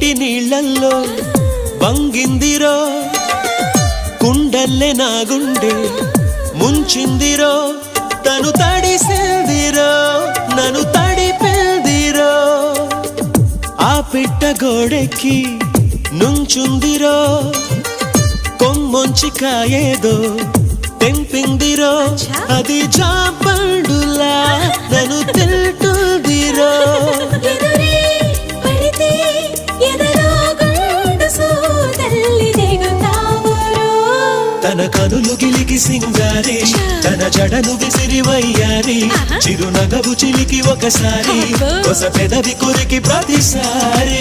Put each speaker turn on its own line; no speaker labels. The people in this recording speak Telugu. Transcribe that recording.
కోటి నీళ్ళల్లో వంగిందిరో కుండల్లే నా గుండె ముంచిందిరో తను తడిసిందిరో నన్ను తడిపిందిరో ఆ పిట్ట గోడెక్కి నుంచుందిరో కొమ్మొంచి కాయేదో తెంపిందిరో అది జాపండులా నన్ను తింటుందిరో తన కనులు గిలికి సింగారి తన జడను విసిరి వయ్యారి చిరునగవు చిలికి ఒకసారి కొస పెదవి కొరికి ప్రతిసారి